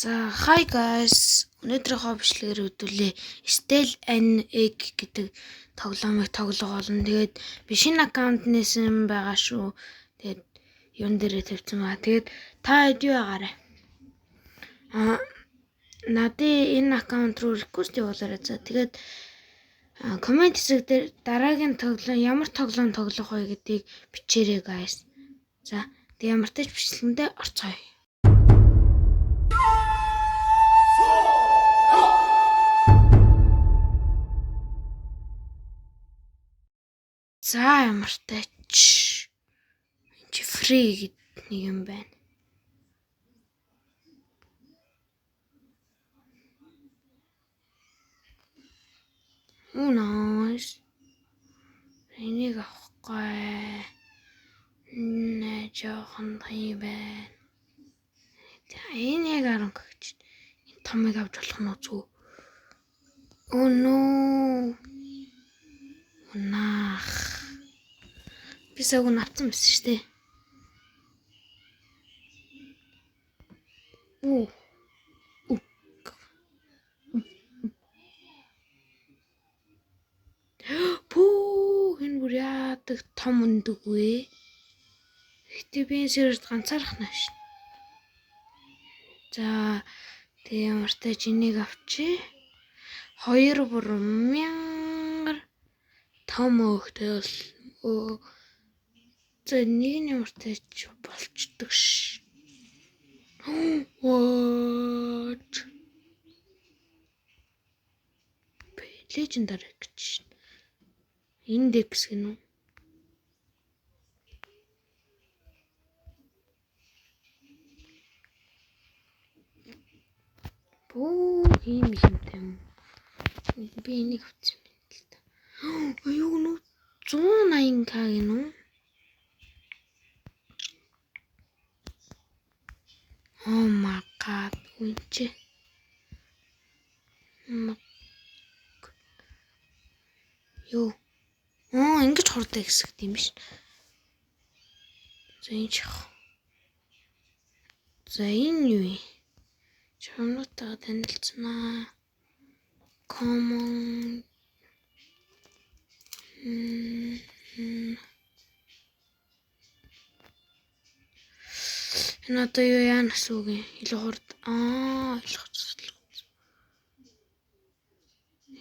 За, hi guys. Өнөөдрийнхөө бичлэгээр хөтөлөө Stell and Egg гэдэг тоглоомыг тоглох болно. Тэгээд би шинэ аккаунт нээсэн байгаа шүү. Тэгээд юун дээрээ тавьсан ба. Тэгээд та хэд юу байгаарай? Надын энэ аккаунт руу реквест явуулаарай. За, тэгээд комент хэсэг дээр дараагийн тоглоом ямар тоглоом тоглох вэ гэдгийг бичээрэй guys. За, тэгээд ямар ч бичлэгэндээ орцгоё. За ямар тач энэ чи free гэдэг нэг юм байна. Nice. Энийг авахгүй. Нэ жоохон гоё байна. Энийг арга гэж. Энэ томыг авч болох нь үзүү. Oh no. Нах. Би сог нь авсан байсан шүү дээ. Пүү энэ бүр яадаг том өндөг вэ? Гэтэ би энэ сэрд ганцаарх нааш. За тэгээ ямар ч тач энийг авчи. 2 бүр мянгар том өөхтэй бол за нэг нь ямар ч тач болчдөг ш. What? Legendary гэж. Index гэнэ үү? Бөө ийм юм. Би энийг авчихсан юм л та. Аюу нүү 180k гэнэ үү? Oh my god. Үнчээ. Юу? Ингэж хордог хэсэг тийм биш. За энэ чих. За энэ юу вэ? Чамнуудаа танилцсанаа. Common. Энэ одоо юу яа насууг илүү хурд. Ойлгоцсон.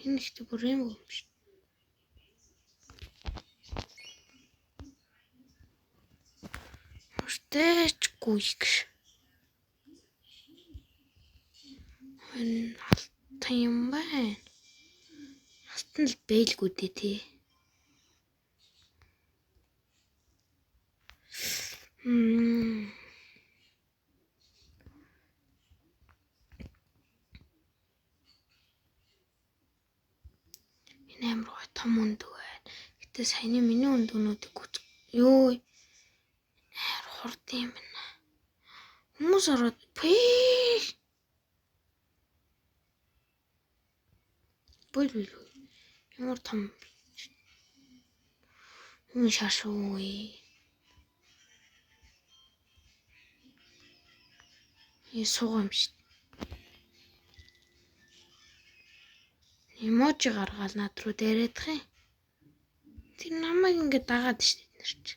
Энэ ихтэй бүр юм биш. Тэчгүй гэж. Энэ алтан юм байна. Алтан л бэлгүү дээ тий. Энэ амар гой том өндөг байна. Гэтэ саяны миний өндөгнүүдийг ёо хурд юм байна. Хүмүүс ороод бой ямар том юм шашуу. Суугаа юм шиг. Эможи гаргаал над руу дээрэдэх юм. Тэр намайг ингэ дагаад штэ нэр чи.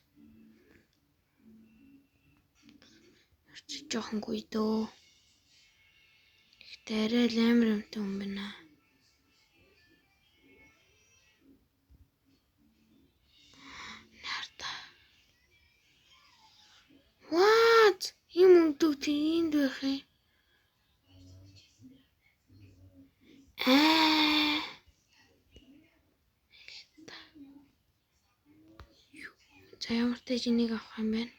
Жоохон гүйдөө. Ихтэй арай л амар юмтай юм байна. Нарта. What? Ийм өндөг тийнд байх юм. За ямар ч тач энийг авах юм байна.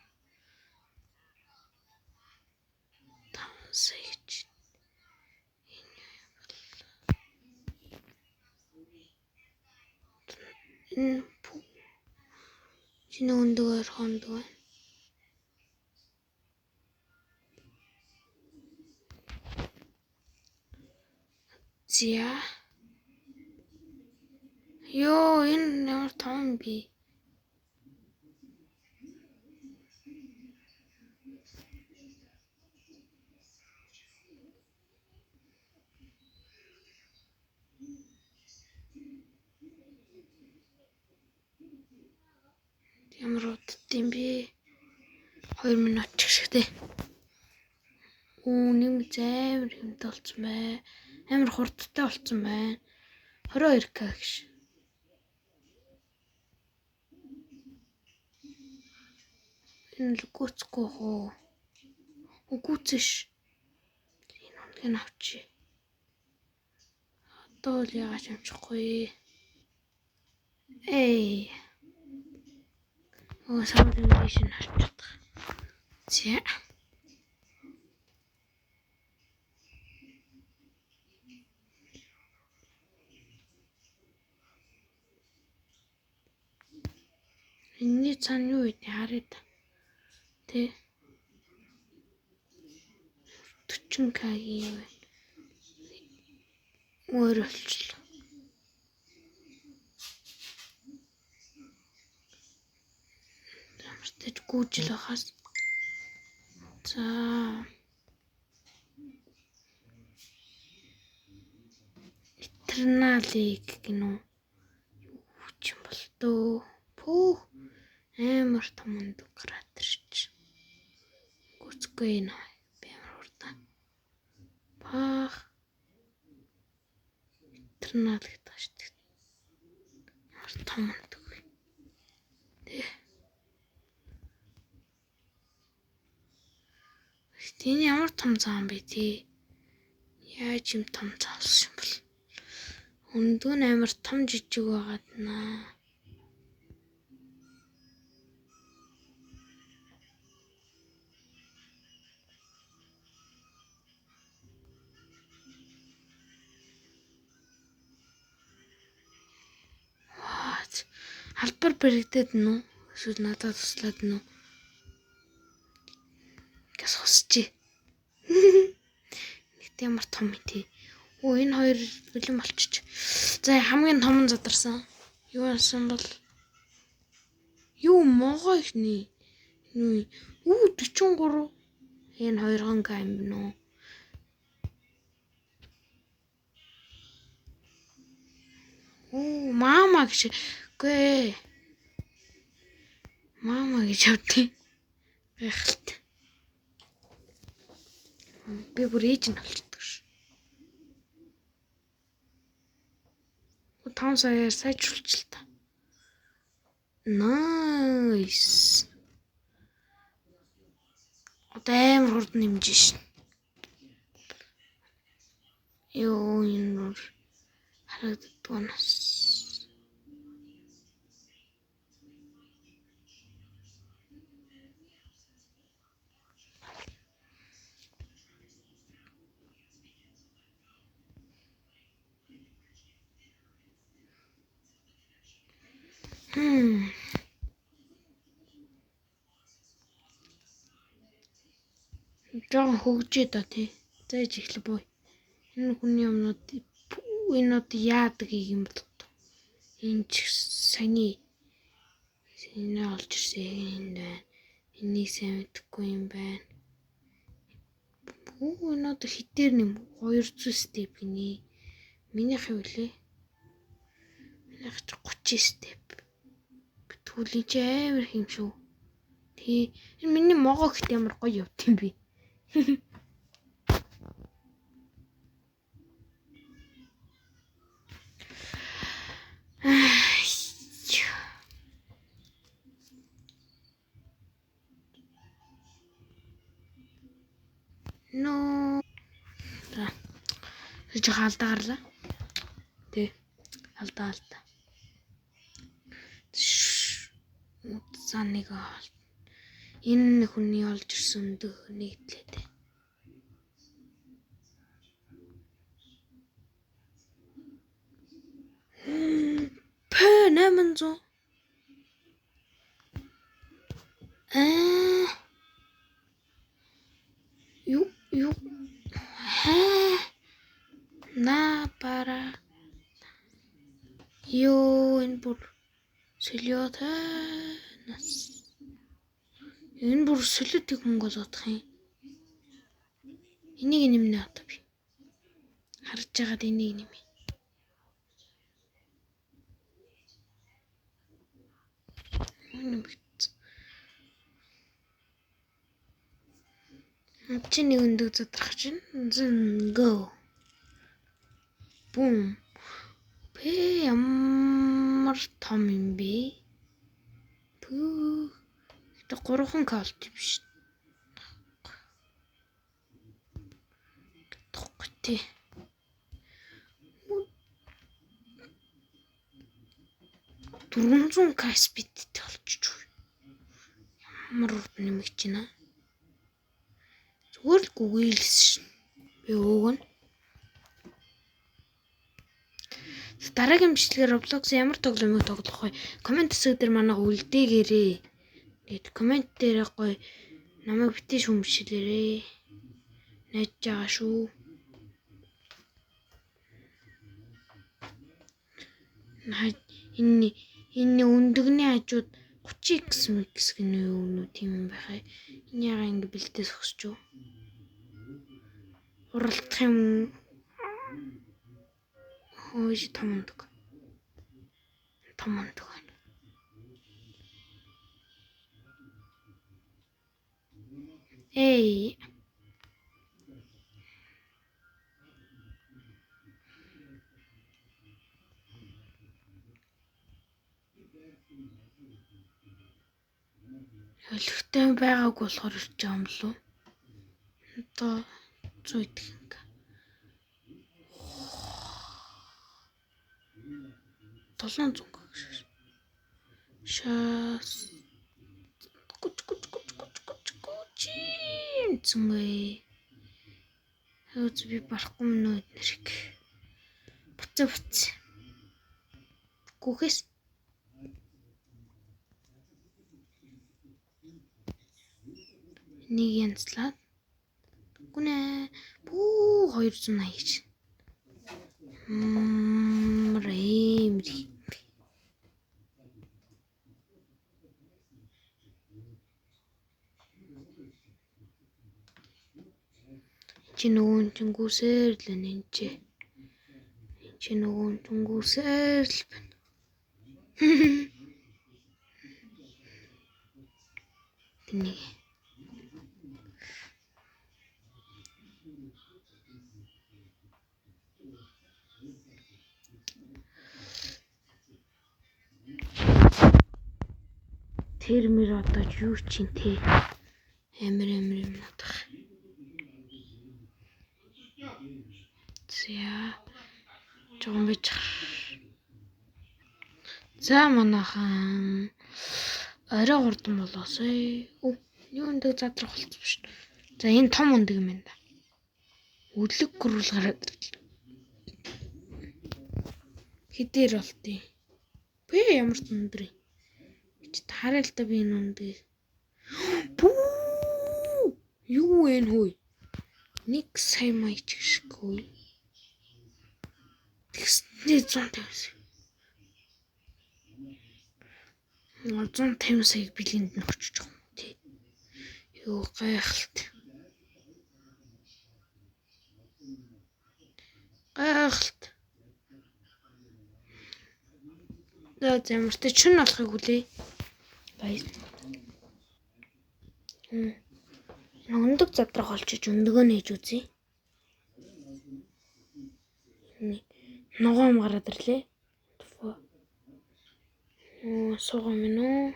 Тансагч. Энэ чиний өндөөр хондоо байна. Зя. Ёо энэ ямар том би. тийм би 2 минут ч гэштэй. Нэг амар хэмт болсон бай. Амар хурдтай болсон байна. 22k гэж. Энэ л гүцэхгүй хоо. Гүцэш. Энэ үнэн авчи. Одоо л яагаад амжихгүй. Эй. Саундинation авчихдаг. За. Энийний цаана юу вэ? Хараад. Тэ. 40k юу вэ? Өөр болчихлоо. Ямартай гүйжил байхаас. За. Eternal-ийг гинөө. Юу ч юм бол дөө. Пүүх. Амар том өндөг кратер. Гүцгүй нэ. Би амар хурдан. Пах. Eternal гэдэг шүү дээ. Ямар том өндөг вэ. Тэ. Тийм ямар том зам бэ тий. Яаж юм том залсан бол. Өндөг нь амар том жижиг байгаад наа. Албар бэрэгдээд нь үү? Эсвэл надад туслаад нь үү? Гэс хосчи. Нэг ямар том тий. Энэ хоёр бэлэн болчих. За хамгийн том нь задарсан. Юу асан бол юу могоо ихний. Юу 43. Энэ 2 гам нөө. Мама гэж. Гүй. Мама гэж авдیں۔ Байхалт. Би бүр ээж нь болчихдог ш. 5 саяар сайжруулчих л та. Nice. Одоо амар хурдан нэмжин ш. Ёо энэ бүр харагддаг нас. Жон хөгжөө да тий. Зайж ихлэ бой. Энэ хүний юмнууд энүүд яадаг юм бол энэ ч саяны олж ирсэн юм байна. Энийг сайн мэдэхгүй юм байна. Энүүд хитээр нэм 200 степ гинэ. Минийх юу лээ? Минийх ч 30 степ. Битгүүлийн ч амар хэм шүү. Тий. Энэ миний могоо ихтэй ямар гоё явт юм бэ? No. За. Жиг алдаа гарлаа. Тэ. Алдаа. За нэг энэ хүний олж ирсэн өндөг нэгтлээ тэ. Пэ 800. Юу. На пара. Ёо энэ бүр солиотой нас. Энэ бүр солиотыг мөнгө олгох юм. Энийг нэмнэ одоо би. Харж байгаад энийг нэмье. Чи нэг өндөг задрах чинь. Go. Boom. Бэ ямар том юм бэ? Пүү. Тэ 3 калт юм биш. Тохти. 400 каспиттэй болчих. Ямар урд нэмэгч байна. Зүгээр л гүгээлс шин. Би ууг нь. Дараагийн бичлэгээр Roblox ямар тоглоомыг тоглох вэ? Комент хэсэг дээр манайх үлдээгээрээ. Тэгээд комент дээр гоё намайг битээ шүмжлээрээ. Найж байгаа шүү. Энэ өндөгний хажууд 30x гэнэ юу тийм юм байхаа. Энэ яга ингэ бэлдээс өгсөж юу? Уралдах юм уу? Хөөж том өндөг. Том өндөг байна. Эй. Өлегтэй байгааг болохоор ирж байгаа юм лу. Одоо 100 идэх юм. Толон зүг. Шас. Гүч. Зэмээ. Хөөж би барахгүй мөн нэрэг. Буц. Гүхэс. Нэг янзлаад. Гүнэ. Бүү 280 гэж. Ремри. Чи нөгөө тэнгүүсээр л нэнчээ. Чи нөгөө тэнгүүсээр л байна. Тэнийг. Тэрмэр одоо юу чинь те? Амир юм надах. Жон бич. За манайхан орой хурдан болоосэй. Юу өндөг задрах болчих шүү. За энэ том өндөг юм байна да. Өдлөг гөрүүл гараад ирлээ. Хэдээр болтыг. Би ямар өндөр юм. Чи таарай л да би энэ өндөг. Юу вэ хөөе? Нэг сая маяч гişгүй. Тэгснээ 150. 150 саяг бэлгэнд нь очиж байгаа юм тий. Юу гайхалт. Замартай чүн болохыг хүлээ. Guys. Өндөг задрах олчиж өндөгөө нээж үзье. Ногоом гараад ирлээ. Суугаа минь үү?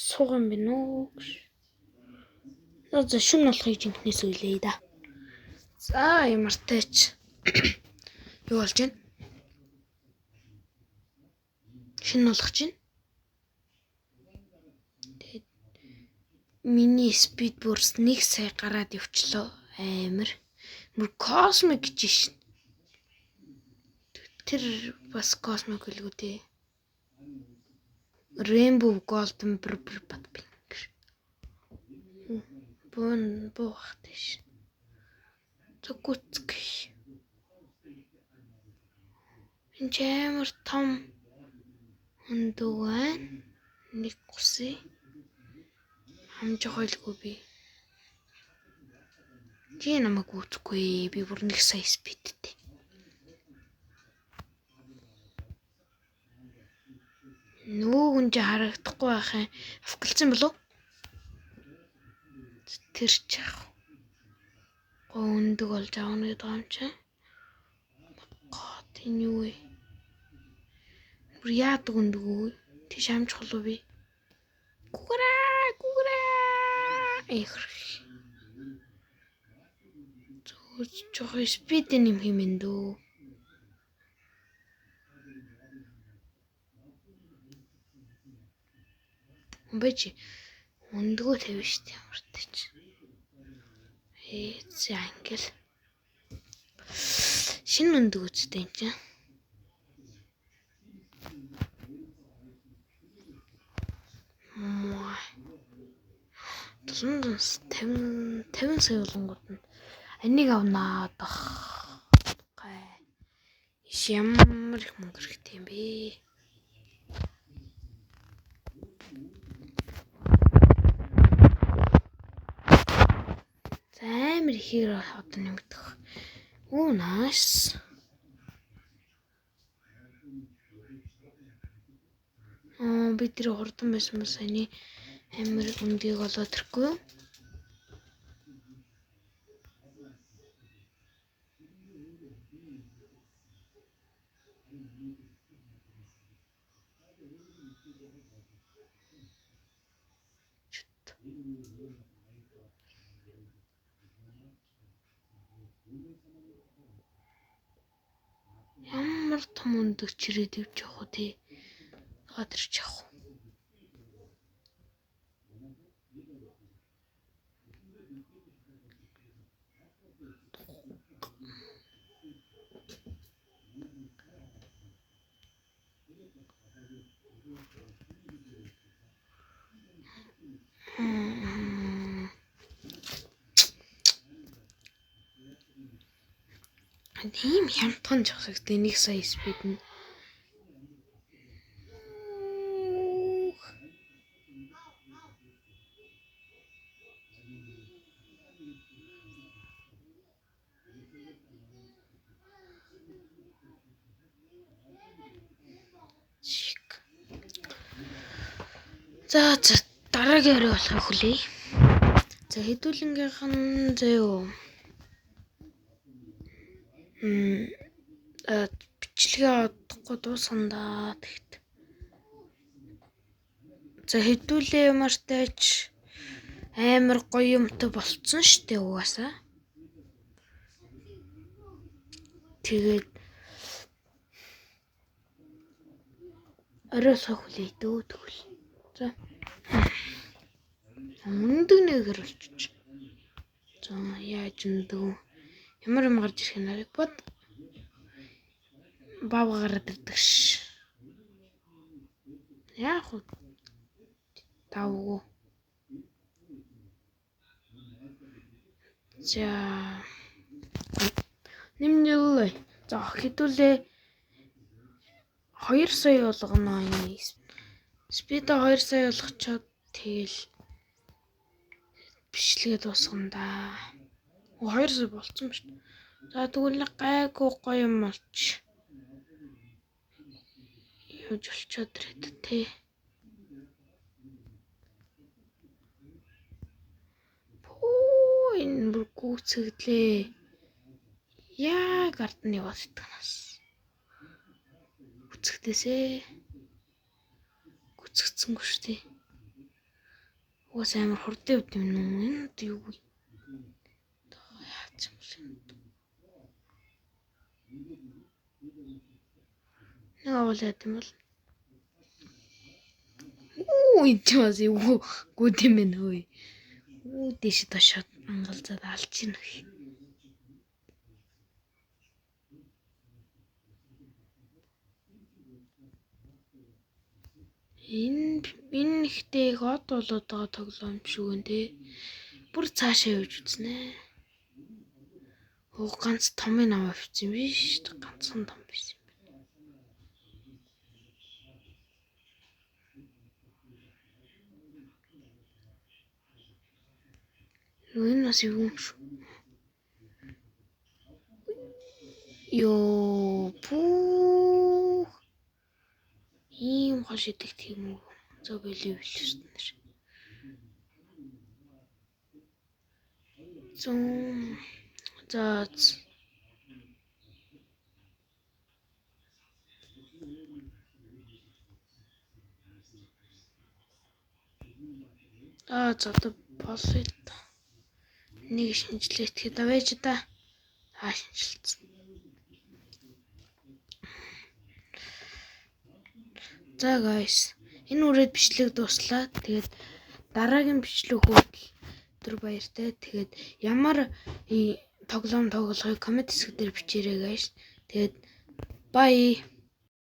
Суугаан минь үү? За шүн болохыг жинхнээс үлээ да. За ямартайч. Юу болж байна? Шин болох чинь. Тэгээд миний speed burst 1 сая гараад явчлаа. Амар. Мөр космик гэж шин. Тэр бас космик үлгүү дээ. Rainbow golden purple bat pink. Бохтэш. Цогцк. Энэ амар том өндөг байна. Нэг гусыг хамж хойлгүй би. Чи намайг үүсэхгүй. Би бүр 1 сая спидтэй. Нүүгүн чи харагдахгүй байх юм. Авклцсан болов? тэр чах. Өндөг болж аавна гэдэг юм чи. God энэ юу вэ? Бүр яадаг өндөг үү? Тийш амжих болов би. Гүрээ. Эх. Жохо спид нэм хэмээн дөө. Бэж өндгөө тавь штэ ямартач. За ангил. Шинэ өндөг үстэй энэ чинь. Тусмас 50 сая болгонгод нь энийг авнаа дах. Гай. Ямар их мөнгө хэрэгтэй юм бэ? За амар ихээр одоо нэмэгдэх. Оо nice. Би тэр хурдан байсан ба саяны амар өндгийг олоод ирэхгүй юу? Ямар том өндөг чирээд ивч явах уу тий. Гадарч явах. Тийм хямдхан жагсагтай нэг сая спид нь. За дараагийн өрөө болох хүлээе. За хэдүүлэнгийнх нь зөө. Бичлэгээ одохгүй дуусгандаа тэгт. За хэдүүлээ юмартайч амар гоё юмтай болцсон штэ угаасаа. Тэгээд оройсоо хүлээ дөө тэгвэл. За. Өндөг нэгээр болчих. За яаж өндөг. Ямар юм гарч ирэх нэрийг бод. Бав гараад ирдэг ш. Яах вэ? Тавгүй. За. Нэмжлээ. За хэдүүлээ 2 сая болгоно энэ. Спид 2 сая болгочоод тэгэл бичлэгээ дуусгандаа. 2 сая болцсон ба шүү. За тэгвэл гайгүй гоё юм болч. Явж олчоод ирээд тээ. Энэ бүр гүцэглээ. Яг ардны яваадтганаас. Гүцэгдээсээ. Гүцэгдсэнгүй шүү дээ. Уус амар хурдан үт юм уу? Энд юу вэ? Яац юм бэ? Нэг аваад юм бол. Энэ бас юу гүд юм бэ нөө. Дэшид ташаад ангалзаад алж ийн. Энэ ихтэй их од болоод байгаа тоглоом шүү гэн тэ. Бүр цаашаа явж үзнэ. Ганц томыг аваа авчихсан биш. Ганцхан том биш. Энэ бас юу юм шүү. Ёо пүү. Ийм хош идэх тийм үү. За болив л шүү дээ. 100. За. За одоо болъё. Нэг шинжилгээ итгэхэд аваач та. Шинжилсэн. За guys, энэ үрээд бичлэг дуслаа. Тэгээд дараагийн бичлэг хүртэл өдөр баяртай. Тэгээд ямар тоглоом тоглохыг коммент хэсэг дээр бичээрэй guys. Тэгээд bye.